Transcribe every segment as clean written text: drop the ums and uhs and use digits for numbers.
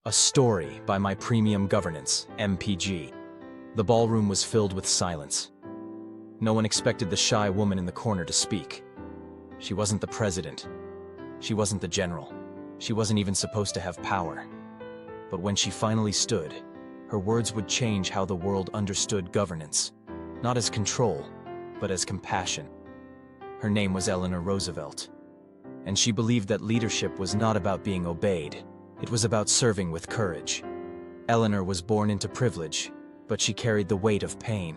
A story by My Premium Governance, MPG. The ballroom was filled with silence. No one expected the shy woman in the corner to speak. She wasn't the president. She wasn't the general. She wasn't even supposed to have power. But when she finally stood, her words would change how the world understood governance, not as control, but as compassion. Her name was Eleanor Roosevelt, and she believed that leadership was not about being obeyed. It was about serving with courage. Eleanor was born into privilege, but she carried the weight of pain.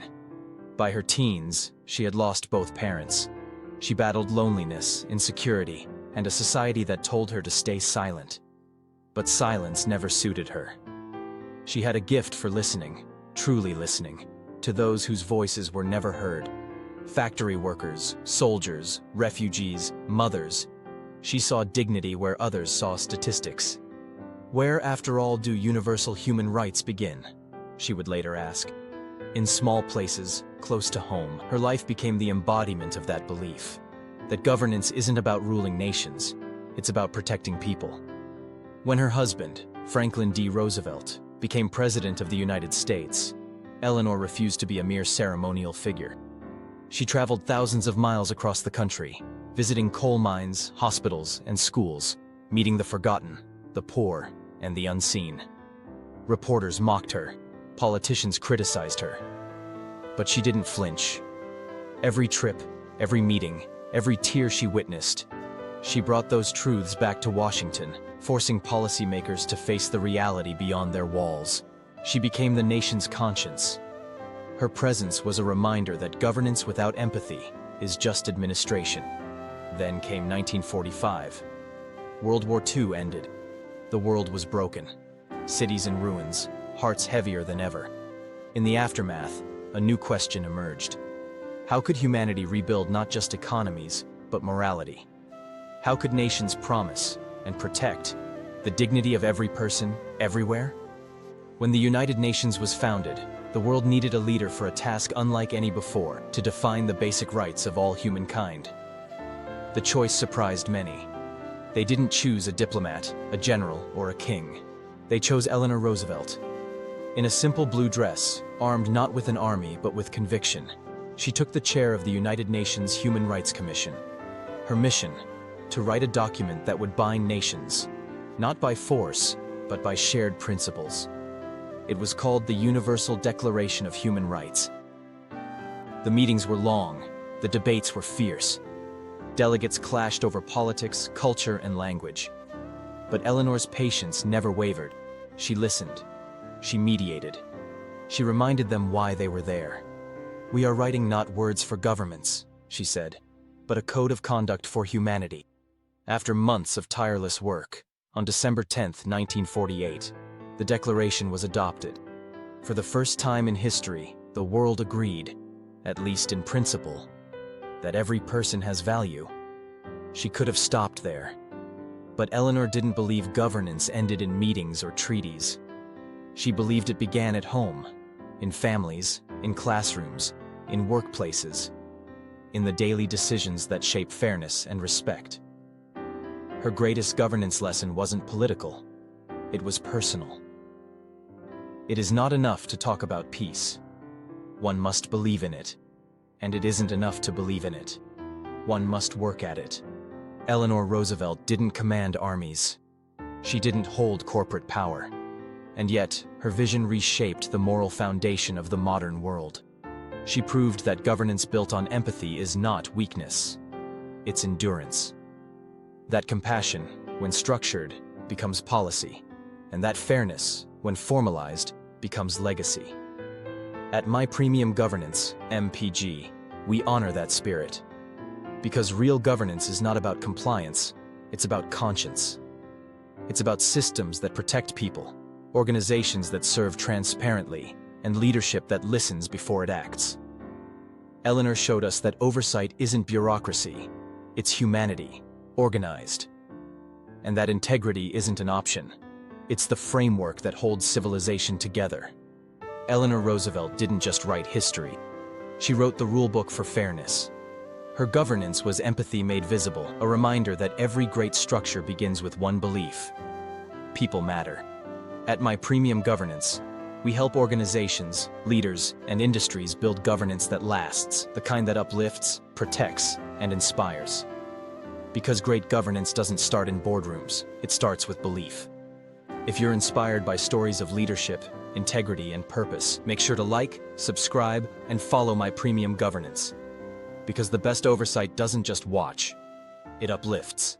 By her teens, she had lost both parents. She battled loneliness, insecurity, and a society that told her to stay silent. But silence never suited her. She had a gift for listening, truly listening, to those whose voices were never heard. Factory workers, soldiers, refugees, mothers. She saw dignity where others saw statistics. Where, after all, do universal human rights begin? She would later ask. In small places, close to home, her life became the embodiment of that belief. That governance isn't about ruling nations, it's about protecting people. When her husband, Franklin D. Roosevelt, became President of the United States, Eleanor refused to be a mere ceremonial figure. She traveled thousands of miles across the country, visiting coal mines, hospitals, and schools, meeting the forgotten, the poor, and the unseen. Reporters mocked her, politicians criticized her. But she didn't flinch. Every trip, every meeting, every tear she witnessed, she brought those truths back to Washington, forcing policymakers to face the reality beyond their walls. She became the nation's conscience. Her presence was a reminder that governance without empathy is just administration. Then came 1945. World War II ended. The world was broken. Cities in ruins, hearts heavier than ever. In the aftermath, a new question emerged. How could humanity rebuild not just economies, but morality? How could nations promise and protect the dignity of every person, everywhere? When the United Nations was founded, the world needed a leader for a task unlike any before, to define the basic rights of all humankind. The choice surprised many. They didn't choose a diplomat, a general, or a king. They chose Eleanor Roosevelt. In a simple blue dress, armed not with an army but with conviction, she took the chair of the United Nations Human Rights Commission. Her mission, to write a document that would bind nations, not by force, but by shared principles. It was called the Universal Declaration of Human Rights. The meetings were long, the debates were fierce. Delegates clashed over politics, culture, and language. But Eleanor's patience never wavered. She listened. She mediated. She reminded them why they were there. "We are writing not words for governments," she said, "but a code of conduct for humanity." After months of tireless work, on December 10, 1948, the declaration was adopted. For the first time in history, the world agreed, at least in principle, that every person has value. She could have stopped there. But Eleanor didn't believe governance ended in meetings or treaties. She believed it began at home, in families, in classrooms, in workplaces, in the daily decisions that shape fairness and respect. Her greatest governance lesson wasn't political. It was personal. It is not enough to talk about peace. One must believe in it. And it isn't enough to believe in it. One must work at it. Eleanor Roosevelt didn't command armies. She didn't hold corporate power. And yet, her vision reshaped the moral foundation of the modern world. She proved that governance built on empathy is not weakness. It's endurance. That compassion, when structured, becomes policy. And that fairness, when formalized, becomes legacy. At My Premium Governance, MPG, we honor that spirit. Because real governance is not about compliance, it's about conscience. It's about systems that protect people, organizations that serve transparently, and leadership that listens before it acts. Eleanor showed us that oversight isn't bureaucracy, it's humanity, organized. And that integrity isn't an option, it's the framework that holds civilization together. Eleanor Roosevelt didn't just write history. She wrote the rulebook for fairness. Her governance was empathy made visible, a reminder that every great structure begins with one belief: people matter. At My Premium Governance, we help organizations, leaders, and industries build governance that lasts, the kind that uplifts, protects, and inspires. Because great governance doesn't start in boardrooms, it starts with belief. If you're inspired by stories of leadership, integrity, and purpose, make sure to like, subscribe, and follow My Premium Governance. Because the best oversight doesn't just watch, it uplifts.